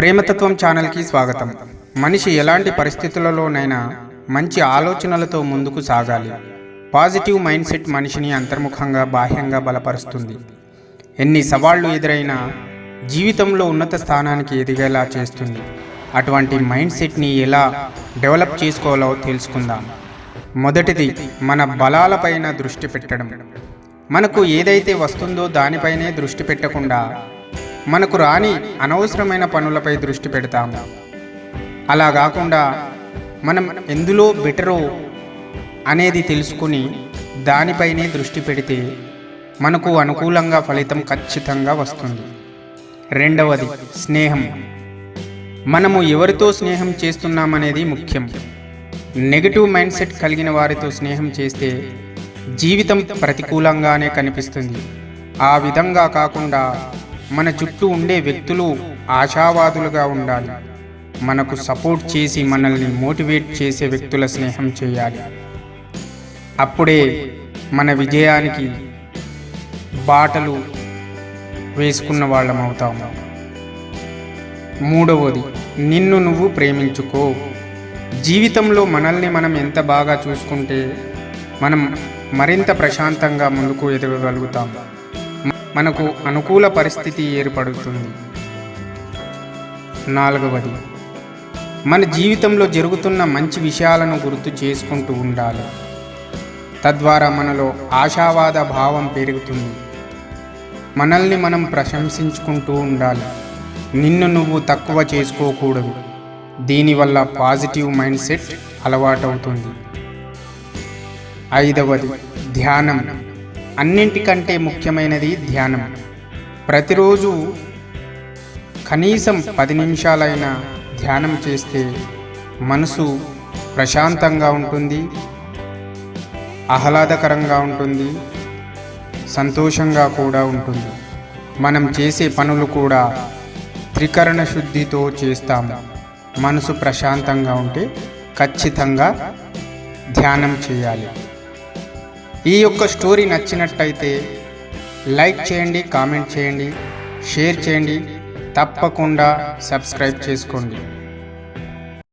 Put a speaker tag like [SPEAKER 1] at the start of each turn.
[SPEAKER 1] ప్రేమతత్వం ఛానల్కి స్వాగతం. మనిషి ఎలాంటి పరిస్థితులలోనైనా మంచి ఆలోచనలతో ముందుకు సాగాలి. పాజిటివ్ మైండ్ సెట్ మనిషిని అంతర్ముఖంగా బాహ్యంగా బలపరుస్తుంది. ఎన్ని సవాళ్లు ఎదురైనా జీవితంలో ఉన్నత స్థానానికి ఎదిగేలా చేస్తుంది. అటువంటి మైండ్ సెట్ని ఎలా డెవలప్ చేసుకోవాలో తెలుసుకుందాం. మొదటిది, మన బలాలపైన దృష్టి పెట్టడం. మనకు ఏదైతే వస్తుందో దానిపైనే దృష్టి పెట్టకుండా మనకు రాని అనవసరమైన పనులపై దృష్టి పెడతాము. అలా కాకుండా మనం ఎందులో బెటరో అనేది తెలుసుకుని దానిపైనే దృష్టి పెడితే మనకు అనుకూలంగా ఫలితం ఖచ్చితంగా వస్తుంది. రెండవది, స్నేహం. మనము ఎవరితో స్నేహం చేస్తున్నామనేది ముఖ్యం. నెగటివ్ మైండ్ సెట్ కలిగిన వారితో స్నేహం చేస్తే జీవితం ప్రతికూలంగానే కనిపిస్తుంది. ఆ విధంగా కాకుండా మన చుట్టూ ఉండే వ్యక్తులు ఆశావాదులుగా ఉండాలి. మనకు సపోర్ట్ చేసి మనల్ని మోటివేట్ చేసే వ్యక్తుల స్నేహం చేయాలి. అప్పుడే మన విజయానికి బాటలు వేసుకున్న వాళ్ళం అవుతాము. మూడవది, నిన్ను నువ్వు ప్రేమించుకో. జీవితంలో మనల్ని మనం ఎంత బాగా చూసుకుంటే మనం మరింత ప్రశాంతంగా ముందుకు ఎదగగలుగుతాం. మనకు అనుకూల పరిస్థితి ఏర్పడుతుంది. నాలుగవది, మన జీవితంలో జరుగుతున్న మంచి విషయాలను గుర్తు చేసుకుంటూ ఉండాలి. తద్వారా మనలో ఆశావాద భావం పెరుగుతుంది. మనల్ని మనం ప్రశంసించుకుంటూ ఉండాలి. నిన్ను నువ్వు తక్కువ చేసుకోకూడదు. దీనివల్ల పాజిటివ్ మైండ్ సెట్ అలవాటవుతుంది. ఐదవది, ధ్యానం. అన్నింటికంటే ముఖ్యమైనది ధ్యానం. ప్రతిరోజు కనీసం 10 నిమిషాలైనా ధ్యానం చేస్తే మనసు ప్రశాంతంగా ఉంటుంది, ఆహ్లాదకరంగా ఉంటుంది, సంతోషంగా కూడా ఉంటుంది. మనం చేసే పనులు కూడా త్రికరణ శుద్ధితో చేస్తాము. మనసు ప్రశాంతంగా ఉంటే ఖచ్చితంగా ధ్యానం చేయాలి. ఈ యొక్క స్టోరీ నచ్చినట్టయితే లైక్ చేయండి, కామెంట్ చేయండి, షేర్ చేయండి, తప్పకుండా సబ్స్క్రైబ్ చేసుకోండి.